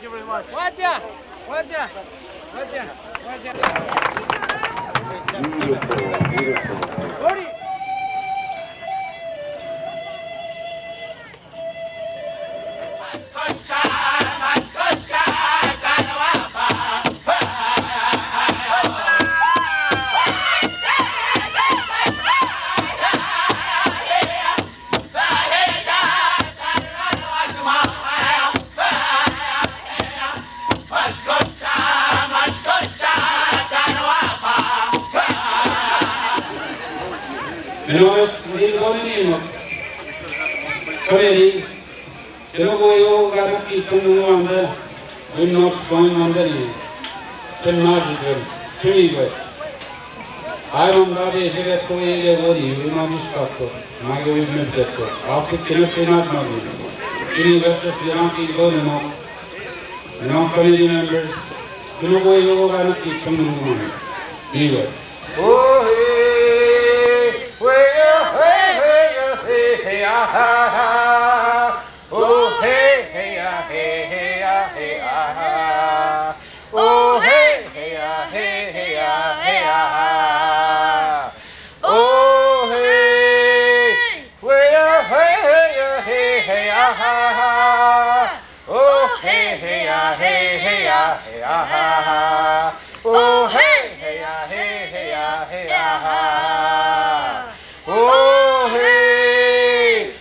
you very much. Watcha! Watcha! Watcha! Watcha! Beautiful, beautiful. Nós desenvolvemos colleries. Kilo goyo garu kitunu anda in not going on the knee. Chennaji Chimigo. I am not a jet to a body, we know this doctor. My go with me doctor. After Kinopinat Magi. Chimigo just Yanaki Gorino. No committee members. Kilo goyo garu kitunu anda. Oh, hey, hey, ah, oh, hey, hey, ah, hey, hey, ah, hey, ah, oh, hey, hey, ah, hey, hey, ah, hey, ah, oh, hey, hey, hey, ah, oh, hey, hey, ah, hey, hey, ah, hey, ah, oh, hey, hey, ah, hey, hey, ah, hey, ah, oh, hey,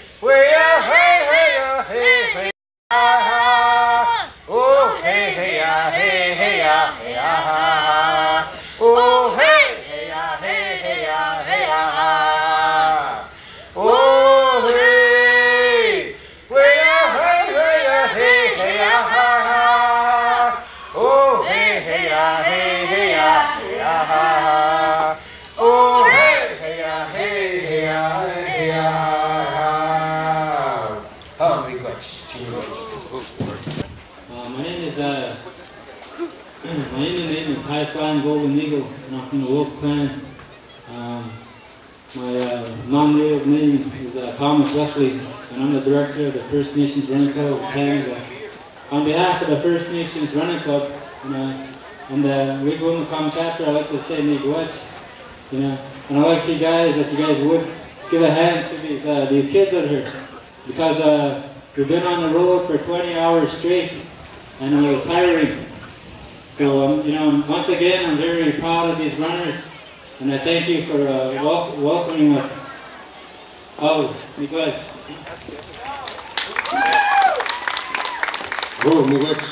oh, hey, hey, ah, hey, hey, ah, hey, ah, oh, hey, hey, ah, hey, hey, ah, hey, ah, oh, hey, hey, hey, ah, oh, hey, hey, ah, hey, hey, ah, hey, ah, oh, hey, hey, ah, hey, hey, ah, hey, ah. Oh, big much. My Indian name is High Flying Golden Eagle, and I'm from the Wolf Clan. My non-native name is Thomas Wesley, and I'm the director of the First Nations Running Club of Canada. On behalf of the First Nations Running Club and the Wigwamacom chapter, I'd like to say Miigwech, and I'd like you guys, if you guys would, give a hand to these kids out here, because we've been on the road for 20 hours straight, and it was tiring. So, once again, I'm very proud of these runners, and I thank you for welcoming us. Oh, Miigwech. Oh, Miigwech.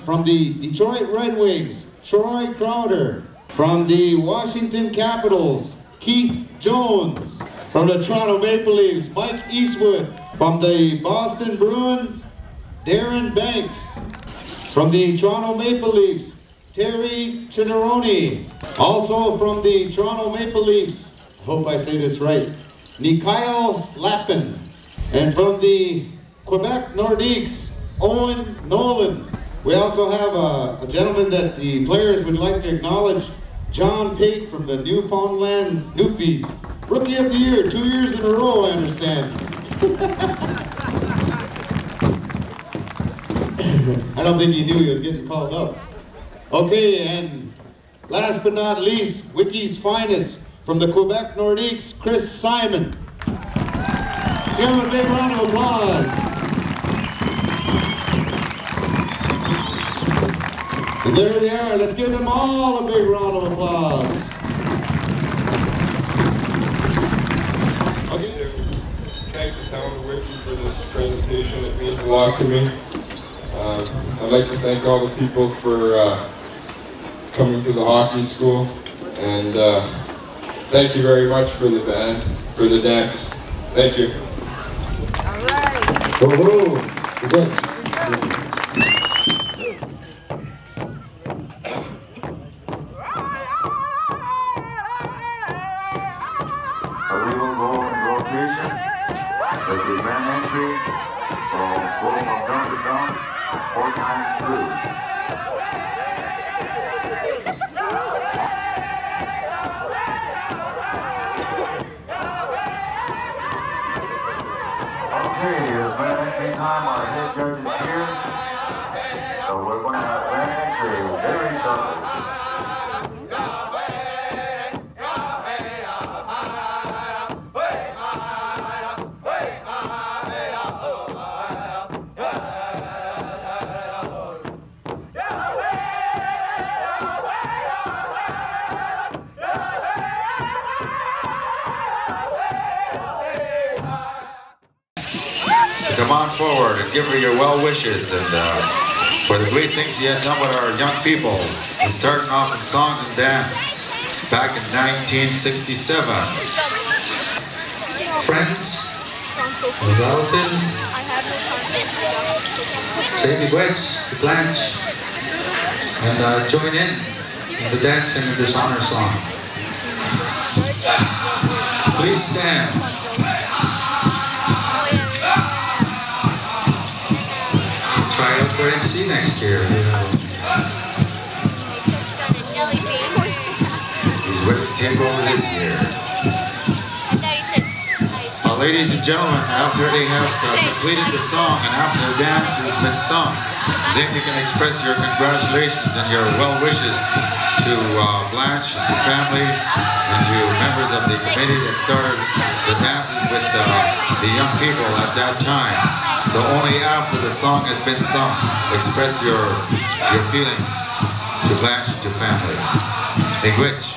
From the Detroit Red Wings, Troy Crowder. From the Washington Capitals, Keith Jones. From the Toronto Maple Leafs, Mike Eastwood. From the Boston Bruins, Darren Banks. From the Toronto Maple Leafs, Terry Chidoroni. Also from the Toronto Maple Leafs, hope I say this right, Mikhail Lappin. And from the Quebec Nordiques, Owen Nolan. We also have a gentleman that the players would like to acknowledge, John Pate from the Newfoundland Newfies. Rookie of the Year, 2 years in a row, I understand. I don't think he knew he was getting called up. Okay, and last but not least, Wiki's finest from the Quebec Nordiques, Chris Simon. Let's give him a big round of applause. And there they are. Let's give them all a big round of applause. Okay. Thank the town of Wiki for this presentation. It means a lot to me. I'd like to thank all the people for coming to the hockey school, and thank you very much for the band, for the decks. Thank you. All right. Woohoo! Good. We will go in rotation with the grand entry of go from drum to drum 4 times through. Okay, it's grand entry time. Our head judge is here. So we're going to have grand entry very shortly. Come on forward and give her your well wishes and for the great things you have done with our young people. And starting off in songs and dance back in 1967. Friends, relatives, say miigwech to Blanche and join in the dancing of this honor song. Please stand. Try out for MC next year. He's ready to take over this year. Ladies and gentlemen, after they have completed the song and after the dance has been sung, then you can express your congratulations and your well wishes to Blanche and the family and to members of the committee that started the dances with the young people at that time. So only after the song has been sung, express your feelings to Blanche and to family. Miigwech.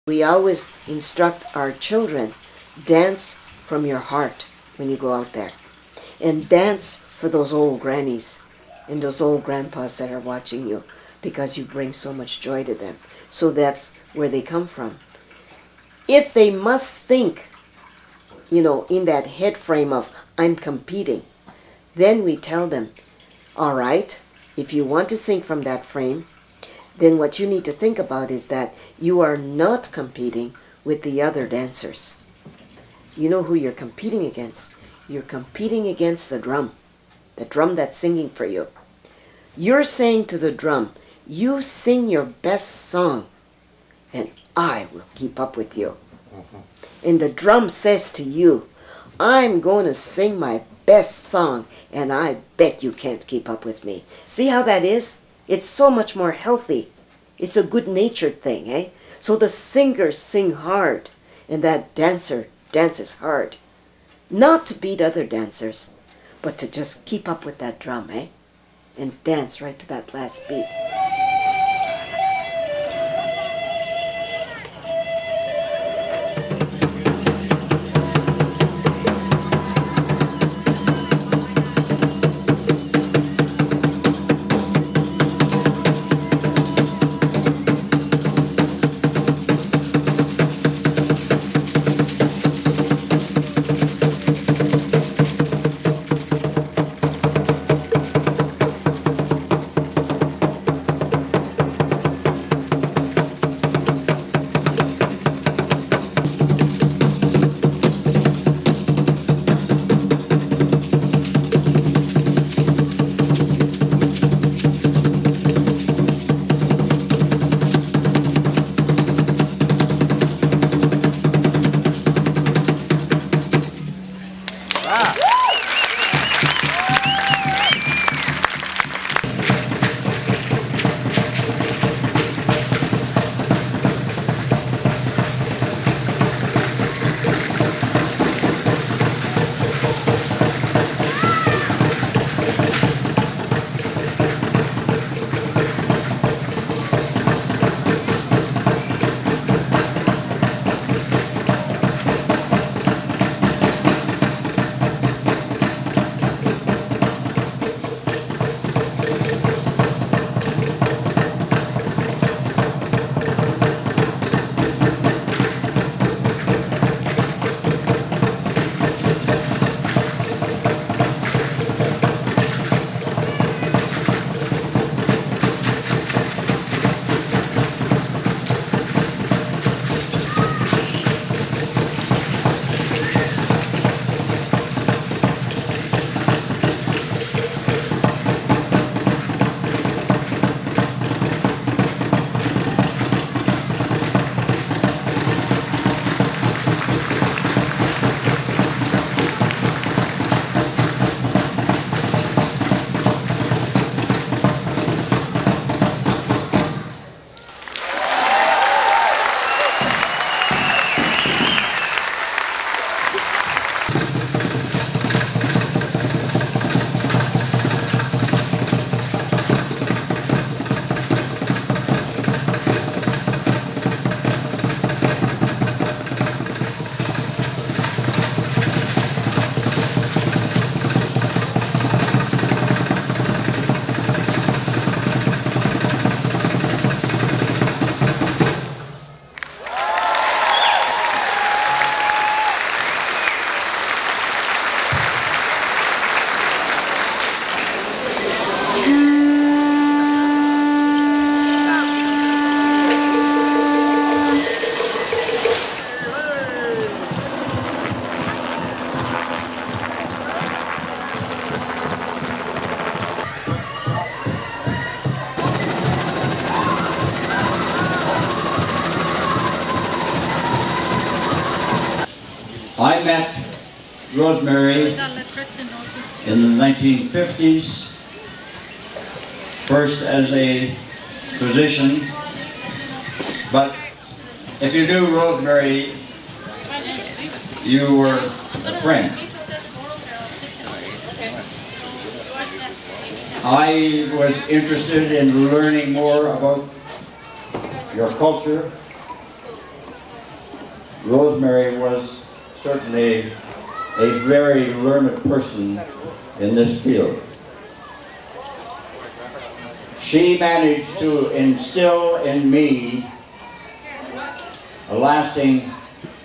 We always instruct our children, dance from your heart when you go out there. And dance for those old grannies and those old grandpas that are watching you because you bring so much joy to them. So that's where they come from. If they must think, you know, in that head frame of, I'm competing, then we tell them, all right, if you want to think from that frame, then what you need to think about is that you are not competing with the other dancers. You know who you're competing against? You're competing against the drum that's singing for you. You're saying to the drum, you sing your best song, and I will keep up with you. And the drum says to you, I'm going to sing my best song, and I bet you can't keep up with me. See how that is? It's so much more healthy. It's a good-natured thing, eh? So the singers sing hard, and that dancer dances hard. Not to beat other dancers, but to just keep up with that drum, eh? And dance right to that last beat. Rosemary in the 1950s, first as a physician, but if you knew Rosemary, you were a friend. I was interested in learning more about your culture. Rosemary was certainly a very learned person in this field. She managed to instill in me a lasting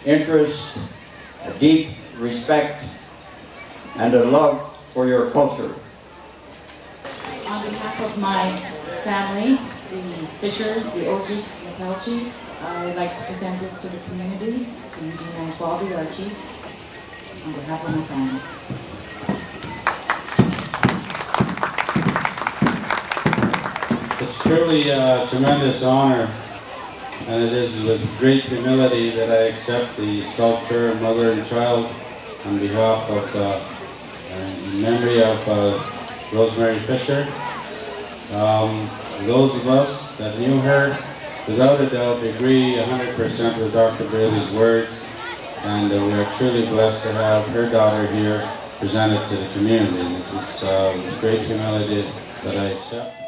interest, a deep respect, and a love for your culture. On behalf of my family, the Fishers, the Ojiks, the Pelchies, I'd like to present this to the community, to Eugene and Bobby, our chief, on behalf of my family. It's truly a tremendous honor, and it is with great humility that I accept the sculpture of Mother and Child on behalf of, in memory of Rosemary Fisher. Those of us that knew her, without a doubt, agree 100% with Dr. Bailey's words, and we are truly blessed to have her daughter here presented to the community. It is with great humility that I accept.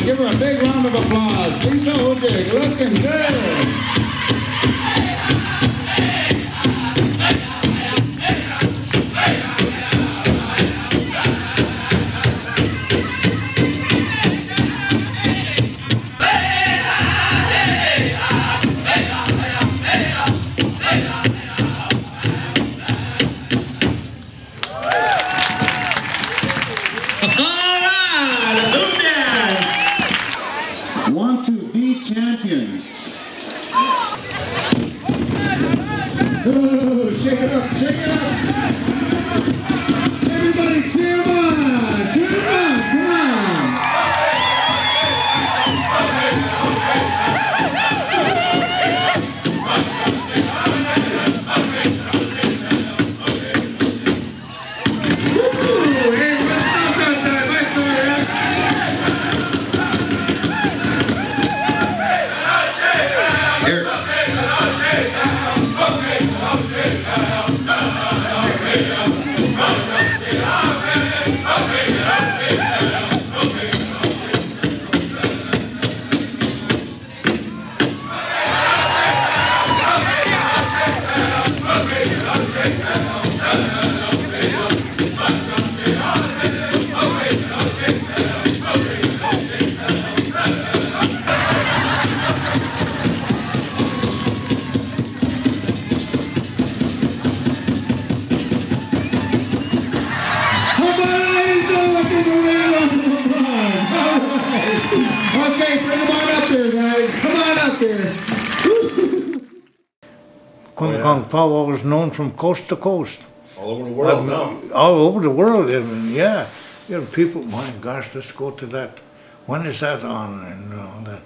Give her a big round of applause. Lisa Hodig, looking good. Kung Kong Pow was known from coast to coast. All over the world now. All over the world, I mean, yeah. You know, people, my gosh, let's go to that. When is that on? And all that.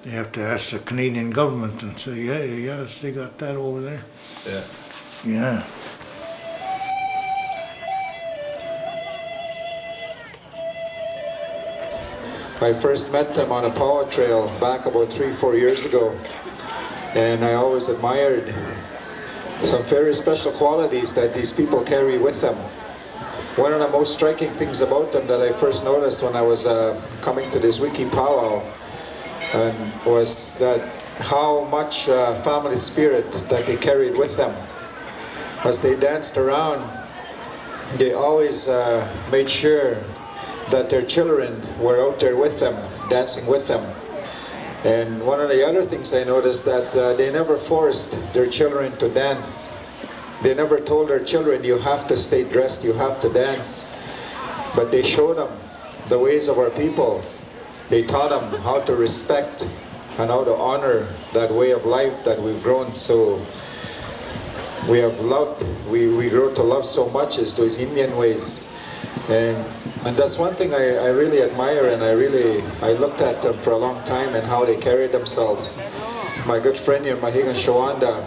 They have to ask the Canadian government and say, yeah, yes, they got that over there. Yeah. Yeah. I first met them on a power trail back about 3-4 years ago, and I always admired some very special qualities that these people carry with them. One of the most striking things about them that I first noticed when I was coming to this wiki powwow was that how much family spirit that they carried with them. As they danced around, they always made sure that their children were out there with them, dancing with them. And one of the other things I noticed that they never forced their children to dance. They never told their children, you have to stay dressed, you have to dance. But they showed them the ways of our people. They taught them how to respect and how to honor that way of life that we've grown so we have loved, we grow to love so much, is those Indian ways. And that's one thing I really admire, and I looked at them for a long time and how they carried themselves. My good friend here, Mahigan Shawanda,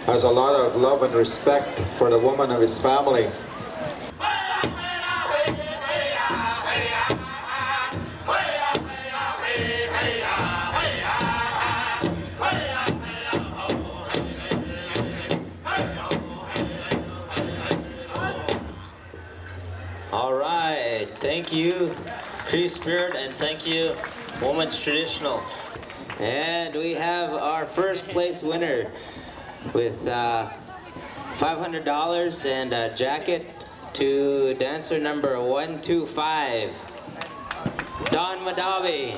has a lot of love and respect for the woman of his family. Thank you, Cree Spirit, and thank you, Women's Traditional. And we have our first place winner with $500 and a jacket to dancer number 125, Don Madabi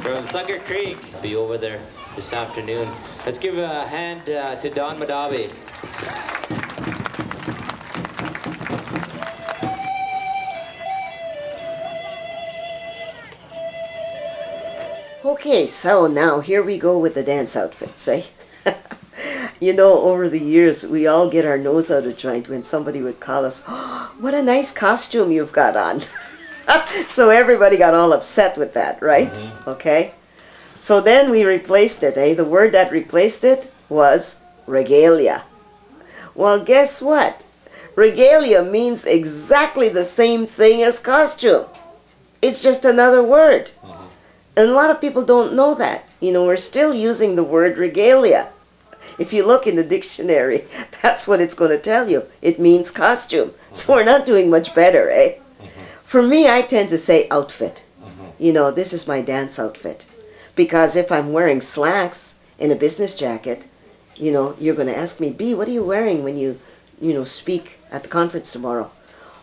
from Sucker Creek. Be over there this afternoon. Let's give a hand to Don Madabi. Okay, so now here we go with the dance outfits, eh? You know, over the years, we all get our nose out of joint when somebody would call us, oh, what a nice costume you've got on. So everybody got all upset with that, right? Mm-hmm. Okay? So then we replaced it, eh? The word that replaced it was regalia. Well, guess what? Regalia means exactly the same thing as costume. It's just another word. And a lot of people don't know that. You know, we're still using the word regalia. If you look in the dictionary, that's what it's going to tell you. It means costume. So we're not doing much better, eh? For me, I tend to say outfit. You know, this is my dance outfit. Because if I'm wearing slacks and a business jacket, you know, you're going to ask me, B, what are you wearing when you speak at the conference tomorrow?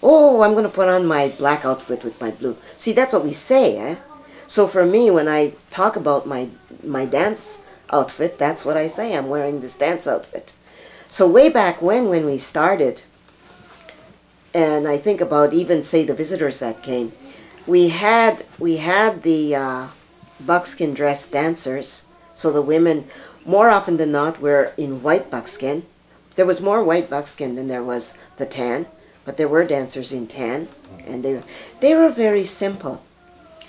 Oh, I'm going to put on my black outfit with my blue. See, that's what we say, eh? So for me, when I talk about my dance outfit, that's what I say. I'm wearing this dance outfit. So way back when we started, and I think about even, say, the visitors that came, we had the buckskin dress dancers. So the women, more often than not, were in white buckskin. There was more white buckskin than there was the tan, but there were dancers in tan, and they were very simple.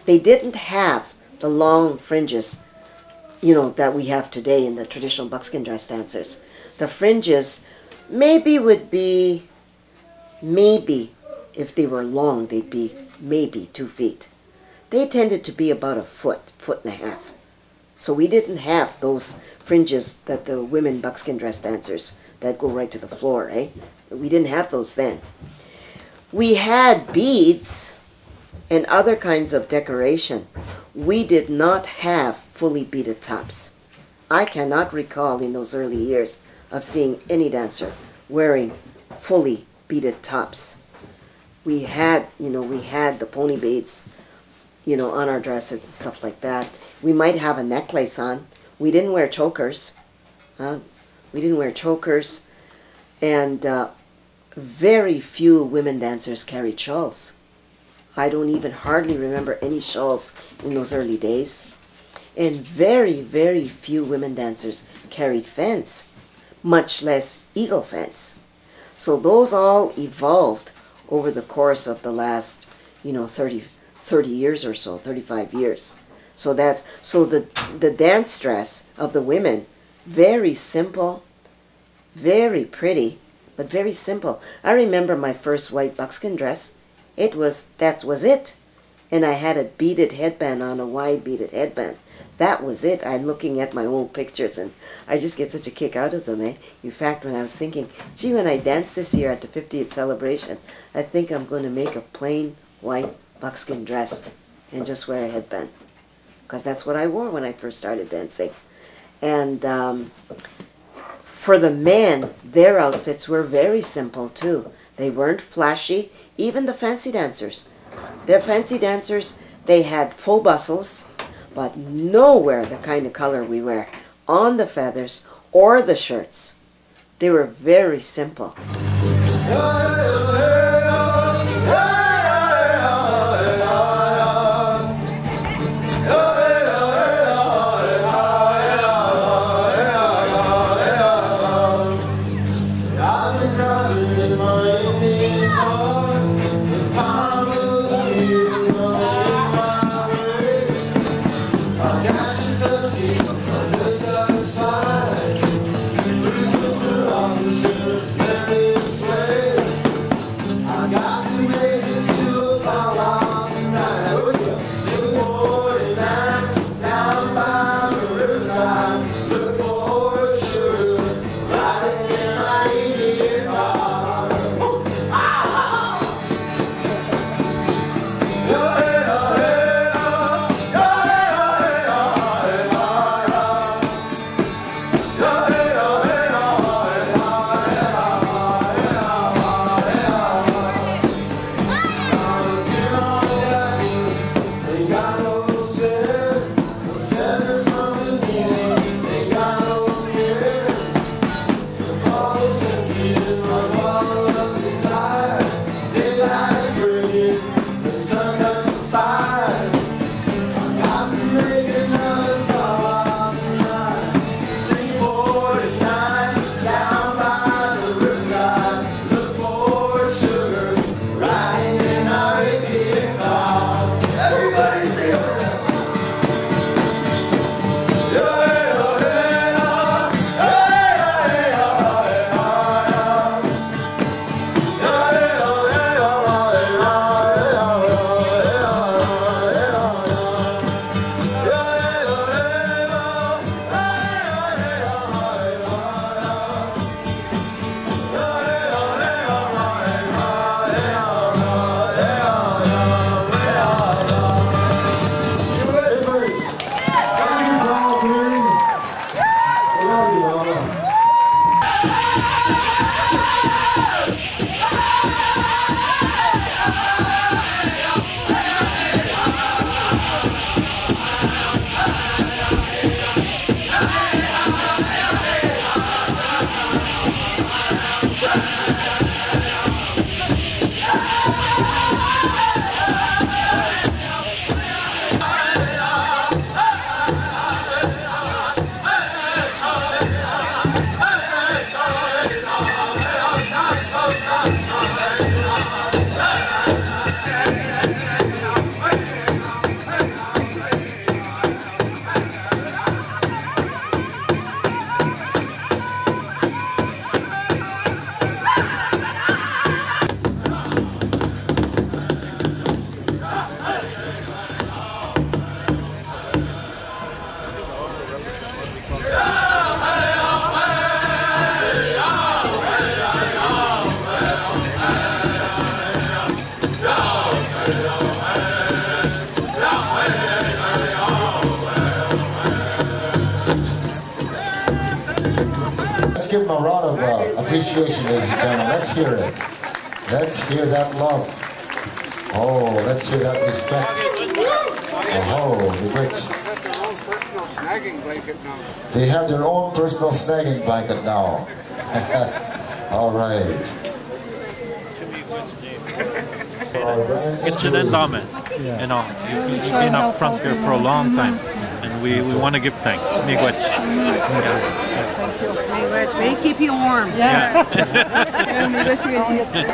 They didn't have the long fringes, you know, that we have today in the traditional buckskin dress dancers. The fringes maybe would be, if they were long, they'd be maybe 2 feet. They tended to be about a foot and a half. So we didn't have those fringes that the women buckskin dress dancers that go right to the floor, eh? We didn't have those then. We had beads and other kinds of decoration. We did not have fully beaded tops. I cannot recall in those early years of seeing any dancer wearing fully beaded tops. We had, the pony beads, on our dresses and stuff like that. We might have a necklace on. We didn't wear chokers. We didn't wear chokers. And very few women dancers carried shawls. I don't even hardly remember any shawls in those early days. And very, very few women dancers carried fans, much less eagle fans. So those all evolved over the course of the last, 30 years or so, 35 years. So the dance dress of the women, very simple, very pretty, but very simple. I remember my first white buckskin dress. That was it. And I had a beaded headband on, a wide beaded headband. That was it. I'm looking at my old pictures and I just get such a kick out of them, eh? In fact, when I was thinking, gee, when I dance this year at the 50th celebration, I think I'm going to make a plain white buckskin dress and just wear a headband. Because that's what I wore when I first started dancing. And for the men, their outfits were very simple too. They weren't flashy, even the fancy dancers. The fancy dancers, they had full bustles, but nowhere the kind of color we wear on the feathers or the shirts. They were very simple. Let's give them a round of appreciation, ladies and gentlemen. Let's hear it. Let's hear that love. Oh, let's hear that respect. Oh, the witch. They have their own personal snagging blanket now. All right. It's an endowment. You know, you've been up front here for a long time, and we want to give thanks. Miigwech. Miigwech, may keep you warm. Yeah. Miigwech, you can get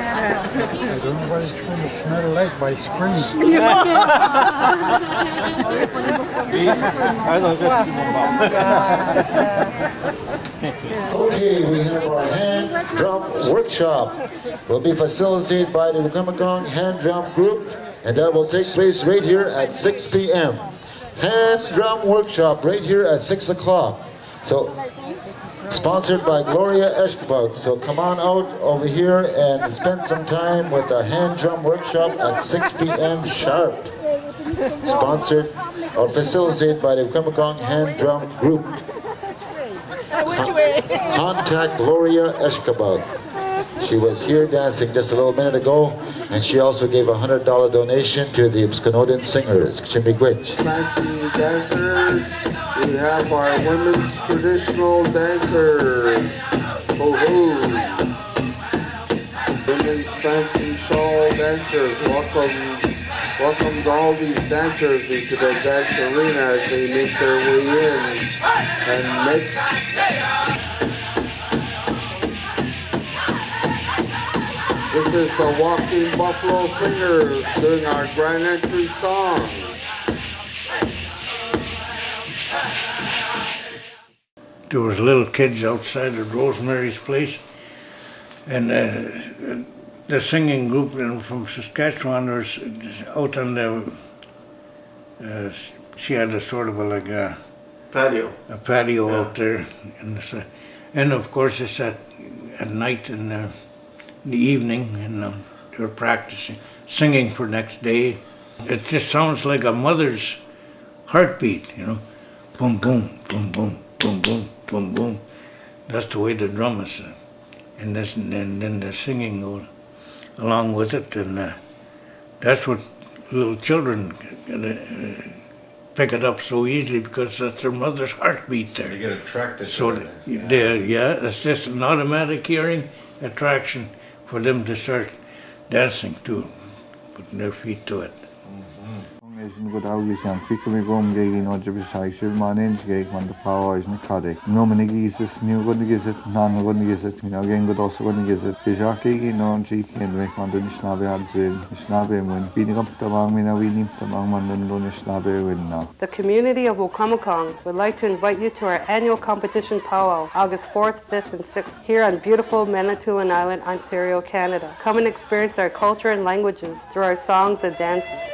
Everybody's trying to smell like by screaming. Okay, we have our hand drum workshop. Will be facilitated by the Wukamagong Hand Drum Group, and that will take place right here at 6 p.m. Hand drum workshop right here at 6 o'clock. So, sponsored by Gloria Eshkabug. So come on out over here and spend some time with the hand drum workshop at 6 p.m. sharp. Sponsored or facilitated by the Wukamagong Hand Drum Group. Contact Gloria Eshkabug. She was here dancing just a little minute ago, and she also gave a $100 donation to the Absconodian Singers, Chimigwich. Fancy dancers, we have our women's traditional dancers. Ho-ho! Women's fancy shawl dancers, welcome to all these dancers into the dance arena as they make their way in and mix. This is the Walking Buffalo Singers doing our grand entry song. There was little kids outside of Rosemary's Place, and the singing group from Saskatchewan was out on the, she had a sort of a patio out there, and of course it's at night in the evening, and they were practicing singing for next day. It just sounds like a mother's heartbeat, you know, boom boom boom boom boom boom boom boom. That's the way the drum is, and then the singing goes along with it, and that's what little children pick it up so easily, because that's their mother's heartbeat there. They get attracted so to it. It's just an automatic hearing attraction for them to start dancing too, putting their feet to it. Good August and Pickle Gom Gagin or Jabishai, manage gate when the power is not cardiac. No many geese, new good is it, none good is it, again good also good is it. Pijaki, no G can make on the Nisnabe Adzil, Nisnabe when beating up the Mangmina, we need the Mangman and Nisnabe win now. The community of Wukamukong would like to invite you to our annual competition powwow, August 4th, 5th, and 6th, here on beautiful Manitoulin Island, Ontario, Canada. Come and experience our culture and languages through our songs and dances.